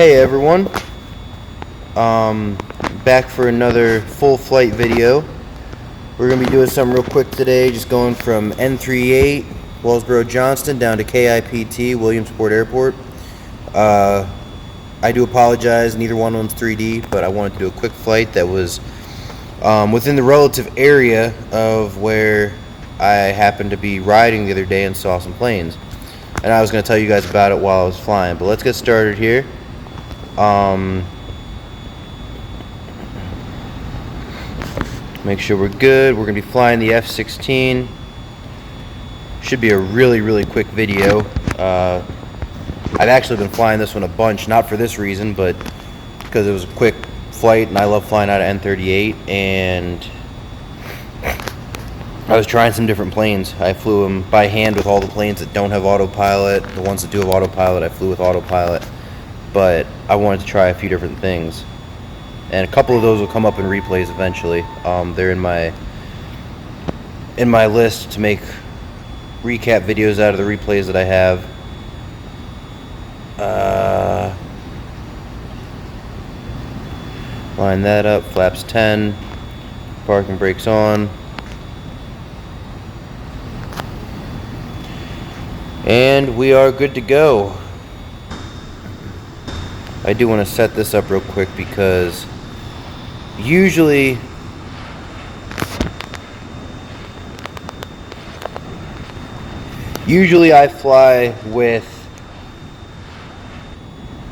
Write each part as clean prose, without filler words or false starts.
Hey everyone, back for another full flight video. We're going to be doing something real quick today, just going from N38 Wellsboro Johnston down to KIPT Williamsport Airport. I do apologize, neither one of them's 3D, but I wanted to do a quick flight that was within the relative area of where I happened to be riding the other day and saw some planes. And I was going to tell you guys about it while I was flying, but let's get started here. Make sure we're good. We're going to be flying the F-16. Should be a really quick video. I've actually been flying this one a bunch, not for this reason, but because it was a quick flight and I love flying out of N38, and I was trying some different planes. I flew them by hand with all the planes that don't have autopilot. The ones that do have autopilot, I flew with autopilot. But I wanted to try a few different things. And a couple of those will come up in replays eventually. They're in my list to make recap videos out of the replays that I have. Line that up, flaps 10, parking brakes on. And we are good to go. I do want to set this up real quick because usually I fly with,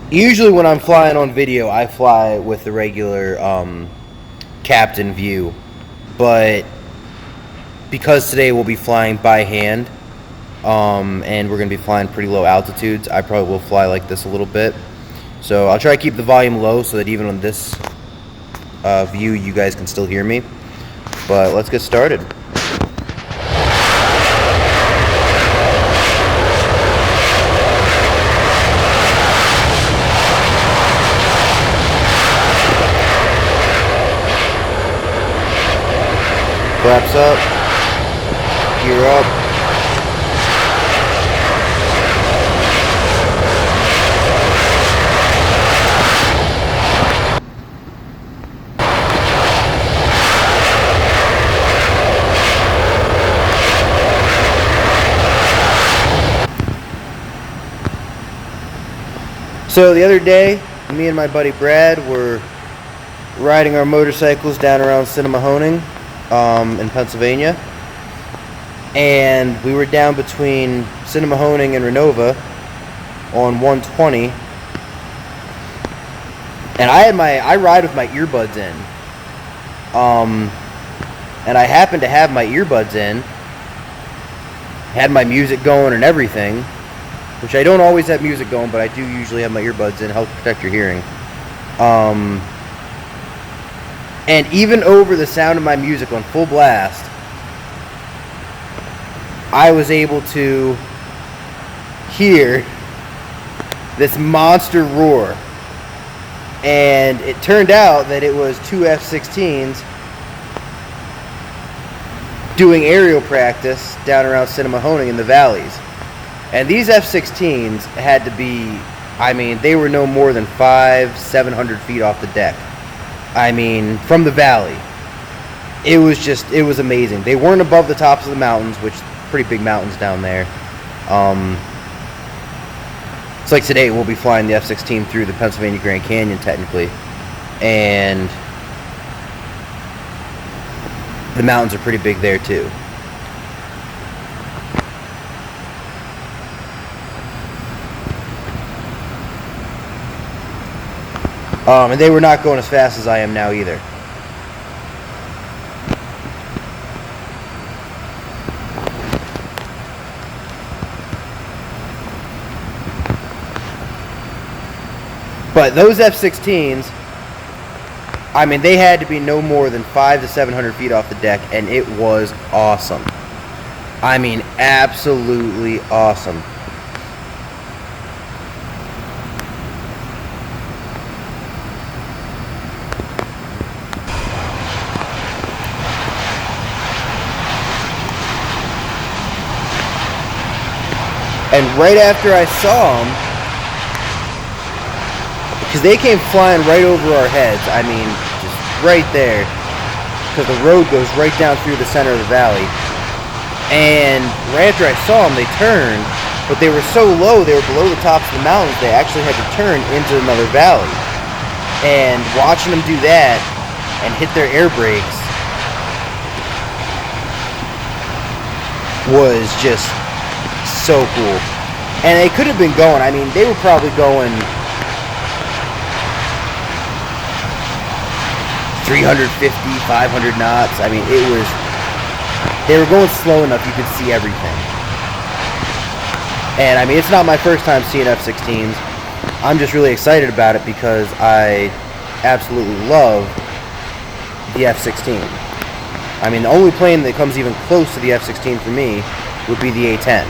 when I'm flying on video, I fly with the regular captain view, but because today we'll be flying by hand, and we're going to be flying pretty low altitudes, I probably will fly like this a little bit. So I'll try to keep the volume low so that even on this view you guys can still hear me. But let's get started. Flaps up, gear up. So the other day, me and my buddy Brad were riding our motorcycles down around Cinemahoning in Pennsylvania, and we were down between Cinemahoning and Renova on 120, and I ride with my earbuds in, and I happened to have my earbuds in, had my music going and everything. Which I don't always have music going, but I do usually have my earbuds in, help protect your hearing. And even over the sound of my music on full blast, I was able to hear this monster roar. And it turned out that it was two F-16s doing aerial practice down around Cinemahoning in the valleys. And these F-16s had to be, I mean, they were no more than 500-700 feet off the deck. I mean, from the valley. It was amazing. They weren't above the tops of the mountains, which pretty big mountains down there. It's like today we'll be flying the F-16 through the Pennsylvania Grand Canyon, technically. And the mountains are pretty big there, too. And they were not going as fast as I am now either. But those F-16s, I mean, they had to be no more than 500 to 700 feet off the deck, and it was awesome. I mean, absolutely awesome. And right after I saw him, because they came flying right over our heads. I mean, just right there, because the road goes right down through the center of the valley. And right after I saw them, they turned, but they were so low, they were below the tops of the mountains, they actually had to turn into another valley. And watching them do that and hit their air brakes was just so cool. And they could have been going, I mean, they were probably going 350, 500 knots. I mean, they were going slow enough you could see everything. And I mean, it's not my first time seeing F-16s. I'm just really excited about it because I absolutely love the F-16. I mean, the only plane that comes even close to the F-16 for me would be the A-10.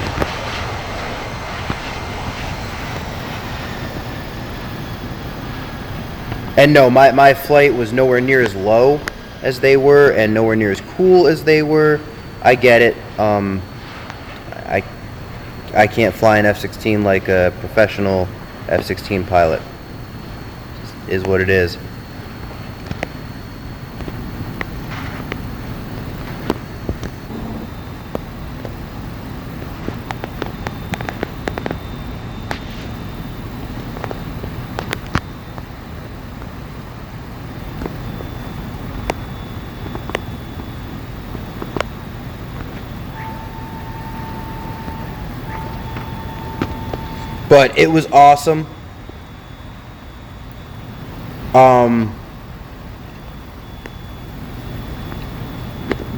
And no, my flight was nowhere near as low as they were and nowhere near as cool as they were. I get it. I can't fly an F-16 like a professional F-16 pilot. It is what it is. But it was awesome.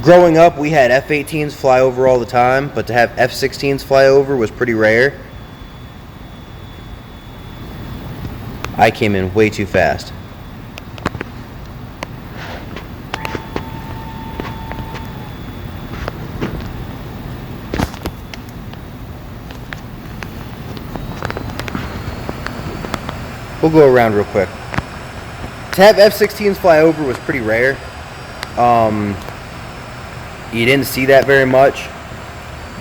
Growing up, we had F-18s fly over all the time, but to have F-16s fly over was pretty rare. I came in way too fast. We'll go around real quick. To have F-16s fly over was pretty rare. You didn't see that very much.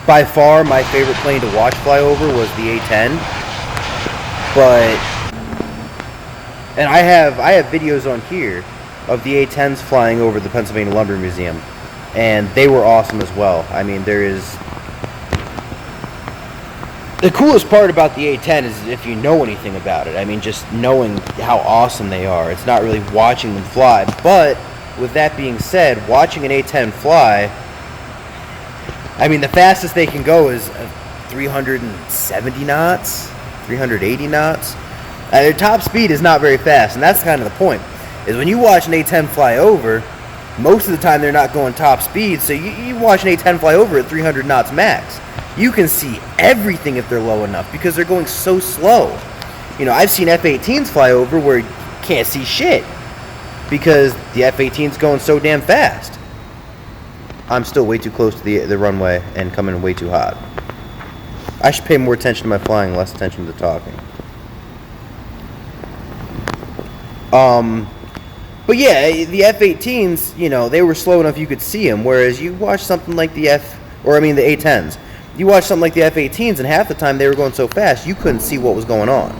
By far, my favorite plane to watch fly over was the A-10. And I have videos on here of the A-10s flying over the Pennsylvania Lumber Museum, and they were awesome as well. I mean, the coolest part about the A-10 is if you know anything about it. I mean, just knowing how awesome they are. It's not really watching them fly. But with that being said, watching an A-10 fly, I mean, the fastest they can go is 370 knots, 380 knots. Their top speed is not very fast, and that's kind of the point. Is when you watch an A-10 fly over, most of the time they're not going top speed, so you watch an A-10 fly over at 300 knots max. You can see everything if they're low enough because they're going so slow. You know, I've seen F-18s fly over where you can't see shit because the F-18's going so damn fast. I'm still way too close to the runway and coming way too hot. I should pay more attention to my flying, less attention to the talking. But yeah, the F-18s, you know, they were slow enough you could see them, whereas you watch something like the A-10s. You watch something like the F-18s, and half the time they were going so fast, you couldn't see what was going on.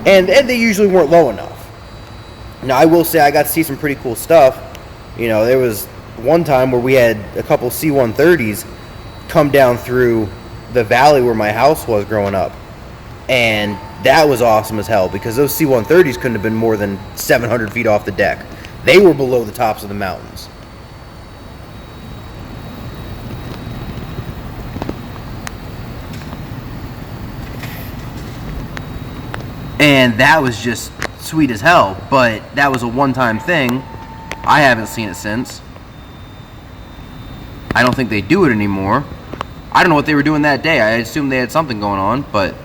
And they usually weren't low enough. Now, I will say I got to see some pretty cool stuff. You know, there was one time where we had a couple C-130s come down through the valley where my house was growing up. And that was awesome as hell, because those C-130s couldn't have been more than 700 feet off the deck. They were below the tops of the mountains. And that was just sweet as hell, but that was a one-time thing. I haven't seen it since. I don't think they do it anymore. I don't know what they were doing that day. I assumed they had something going on, but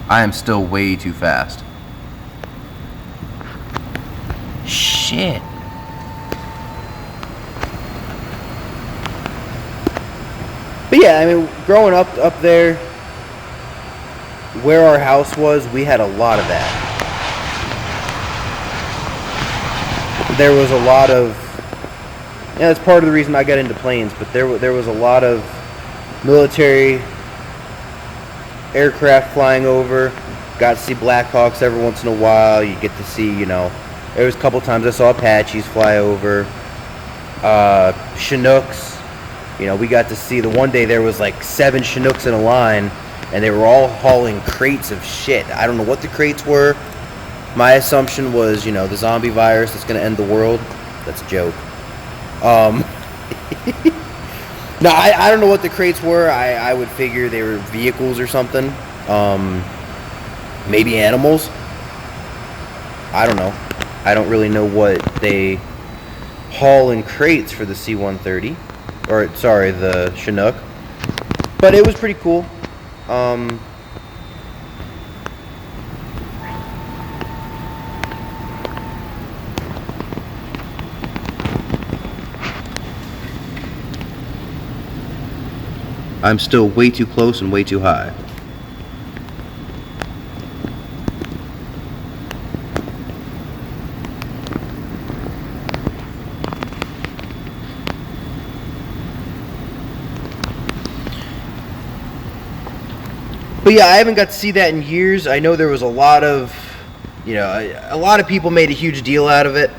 I am still way too fast. Shit. But yeah, I mean, growing up there, where our house was, we had a lot of that. There was a lot of, yeah, that's part of the reason I got into planes, but there was a lot of military aircraft flying over. Got to see Blackhawks every once in a while. You get to see, you know, there was a couple times I saw Apaches fly over. Chinooks. You know, we got to see, the one day there was like 7 Chinooks in a line, and they were all hauling crates of shit. I don't know what the crates were. My assumption was, you know, the zombie virus that's going to end the world. That's a joke. No, I don't know what the crates were. I would figure they were vehicles or something. Maybe animals. I don't know. I don't really know what they haul in crates for the C-130. Or, sorry, the Chinook. But it was pretty cool. I'm still way too close and way too high. But yeah, I haven't got to see that in years. I know there was a lot of, you know, a lot of people made a huge deal out of it.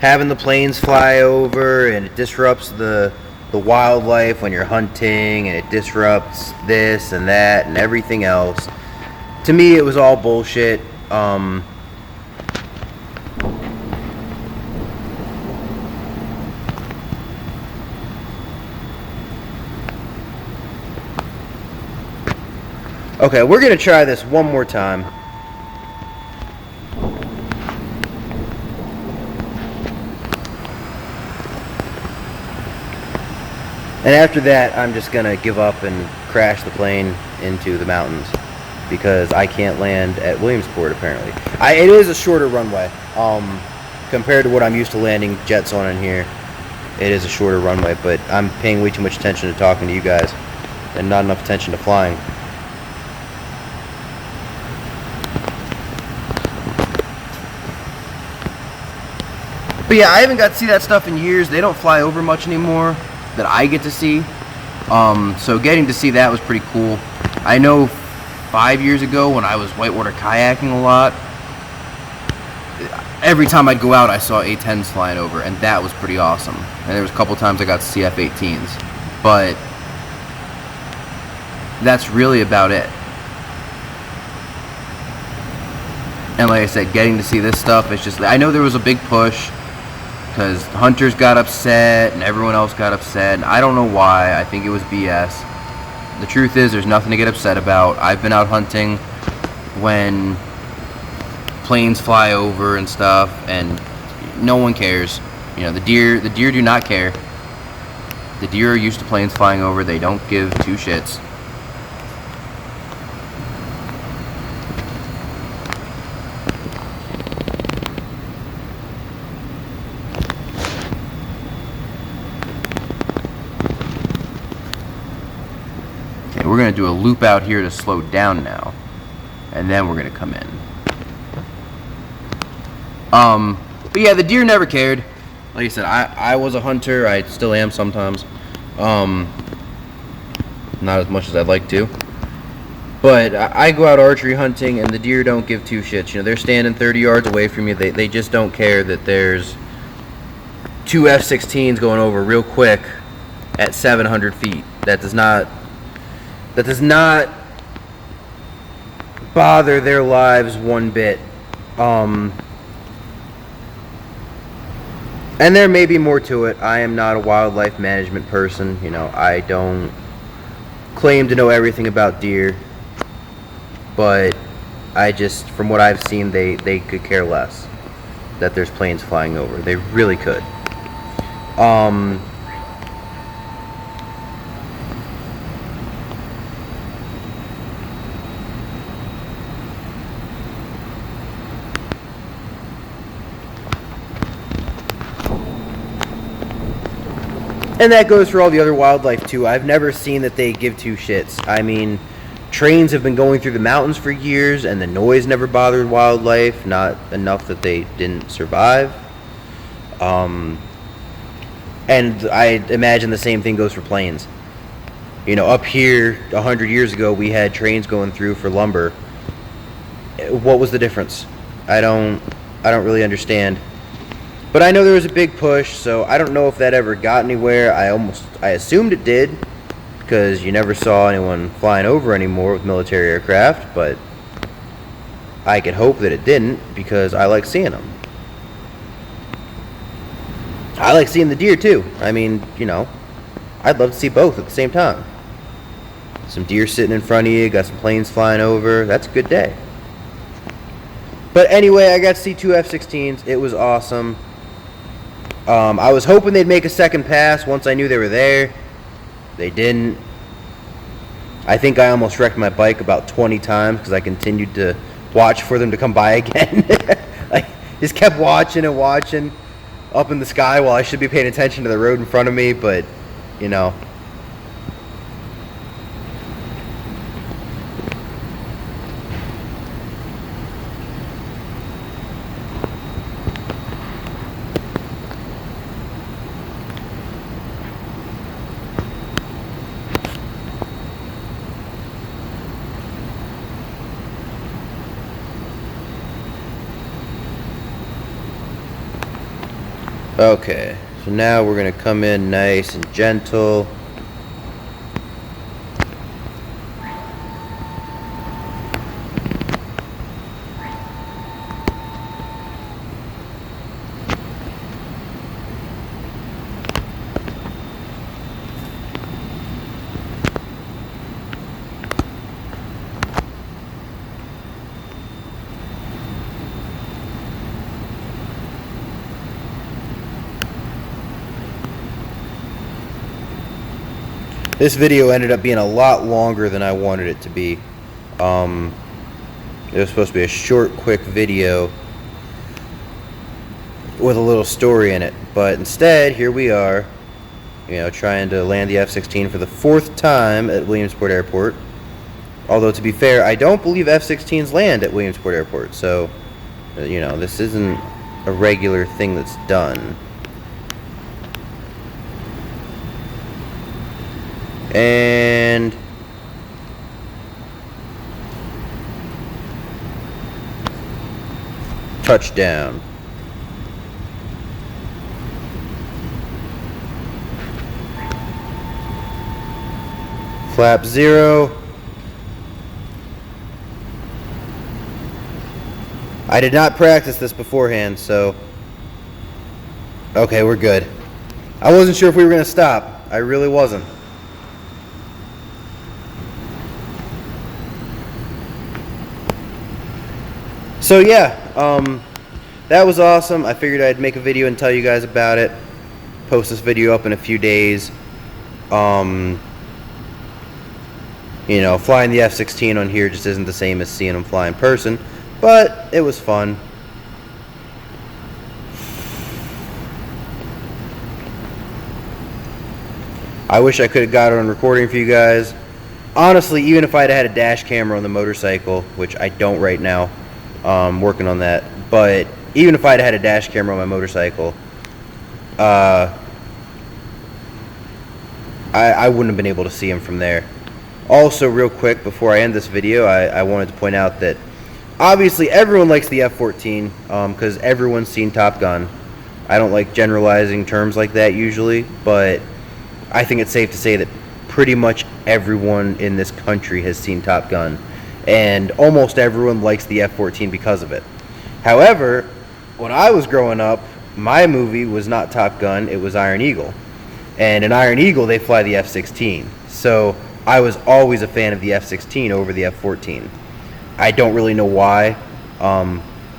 Having the planes fly over, and it disrupts the wildlife when you're hunting, and it disrupts this and that and everything else. To me, it was all bullshit. Okay, we're gonna try this one more time. And after that, I'm just gonna give up and crash the plane into the mountains, because I can't land at Williamsport apparently. It is a shorter runway, compared to what I'm used to landing jets on in here. It is a shorter runway, but I'm paying way too much attention to talking to you guys, and not enough attention to flying. But yeah, I haven't got to see that stuff in years. They don't fly over much anymore that I get to see. So getting to see that was pretty cool. I know 5 years ago when I was whitewater kayaking a lot, every time I'd go out I saw A-10s flying over, and that was pretty awesome. And there was a couple times I got to see F-18s. But that's really about it. And like I said, getting to see this stuff, it's just, I know there was a big push because hunters got upset and everyone else got upset, and I don't know why. I think it was BS. The truth is, there's nothing to get upset about. I've been out hunting when planes fly over and stuff, and no one cares. You know, the deer do not care. The deer are used to planes flying over. They don't give two shits. We're going to do a loop out here to slow down now, and then we're going to come in. But yeah, the deer never cared. Like I said, I was a hunter. I still am sometimes. Not as much as I'd like to. But I go out archery hunting, and the deer don't give two shits. You know, they're standing 30 yards away from you. They just don't care that there's 2 F-16s going over real quick at 700 feet. That does not bother their lives one bit. And there may be more to it. I am not a wildlife management person. You know, I don't claim to know everything about deer. But I just, from what I've seen, they could care less that there's planes flying over. They really could. And that goes for all the other wildlife too. I've never seen that they give two shits. I mean, trains have been going through the mountains for years, and the noise never bothered wildlife, not enough that they didn't survive. And I imagine the same thing goes for planes. You know, up here 100 years ago, we had trains going through for lumber. What was the difference? I don't really understand. But I know there was a big push, so I don't know if that ever got anywhere. I assumed it did, because you never saw anyone flying over anymore with military aircraft, but I could hope that it didn't, because I like seeing them. I like seeing the deer too. I mean, you know, I'd love to see both at the same time. Some deer sitting in front of you, got some planes flying over. That's a good day. But anyway, I got to see 2 F-16s. It was awesome. I was hoping they'd make a second pass once I knew they were there. They didn't. I think I almost wrecked my bike about 20 times because I continued to watch for them to come by again. I just kept watching and watching up in the sky while I should be paying attention to the road in front of me, but, you know. Okay, so now we're going to come in nice and gentle. This video ended up being a lot longer than I wanted it to be. It was supposed to be a short, quick video with a little story in it, but instead, here we are, you know, trying to land the F-16 for the 4th time at Williamsport Airport. Although, to be fair, I don't believe F-16s land at Williamsport Airport, so, you know, this isn't a regular thing that's done. And touchdown. Flap 0. I did not practice this beforehand, so okay, we're good. I wasn't sure if we were going to stop. I really wasn't. So yeah, that was awesome. I figured I'd make a video and tell you guys about it. Post this video up in a few days. You know, flying the F-16 on here just isn't the same as seeing them fly in person, but it was fun. I wish I could have got it on recording for you guys. Honestly, even if I'd had a dash camera on the motorcycle, which I don't right now, working on that, but even if I'd had a dash camera on my motorcycle, I wouldn't have been able to see him from there. Also, real quick, before I end this video, I wanted to point out that obviously everyone likes the F-14 because everyone's seen Top Gun. I don't like generalizing terms like that usually, but I think it's safe to say that pretty much everyone in this country has seen Top Gun, and almost everyone likes the F-14 because of it. However, when I was growing up, my movie was not Top Gun, it was Iron Eagle. And in Iron Eagle, they fly the F-16. So I was always a fan of the F-16 over the F-14. I don't really know why.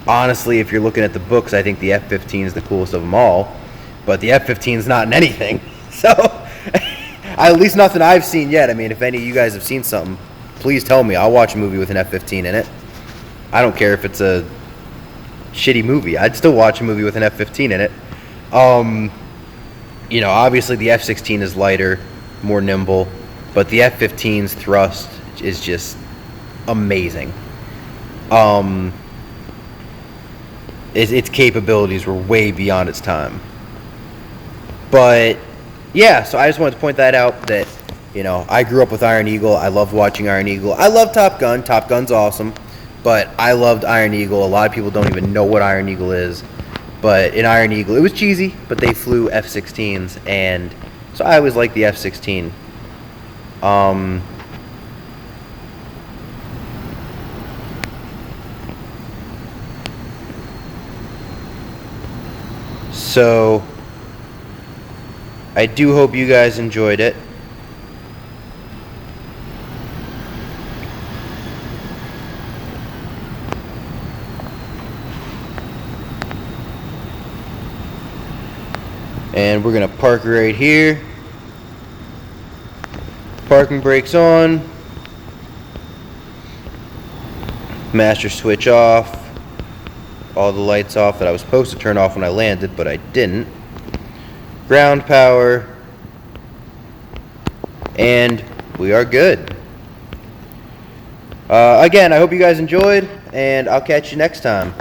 Honestly, if you're looking at the books, I think the F-15 is the coolest of them all. But the F-15 is not in anything. So, at least nothing I've seen yet. I mean, if any of you guys have seen something, please tell me. I'll watch a movie with an F-15 in it. I don't care if it's a shitty movie. I'd still watch a movie with an F-15 in it. You know, obviously the F-16 is lighter, more nimble, but the F-15's thrust is just amazing. Its capabilities were way beyond its time. But yeah, so I just wanted to point that out, that, you know, I grew up with Iron Eagle. I loved watching Iron Eagle. I love Top Gun. Top Gun's awesome. But I loved Iron Eagle. A lot of people don't even know what Iron Eagle is. But in Iron Eagle, it was cheesy, but they flew F-16s, and so I always liked the F-16. So I do hope you guys enjoyed it. And we're gonna park right here. Parking brakes on. Master switch off. All the lights off that I was supposed to turn off when I landed, but I didn't. Ground power. And we are good. Again, I hope you guys enjoyed, and I'll catch you next time.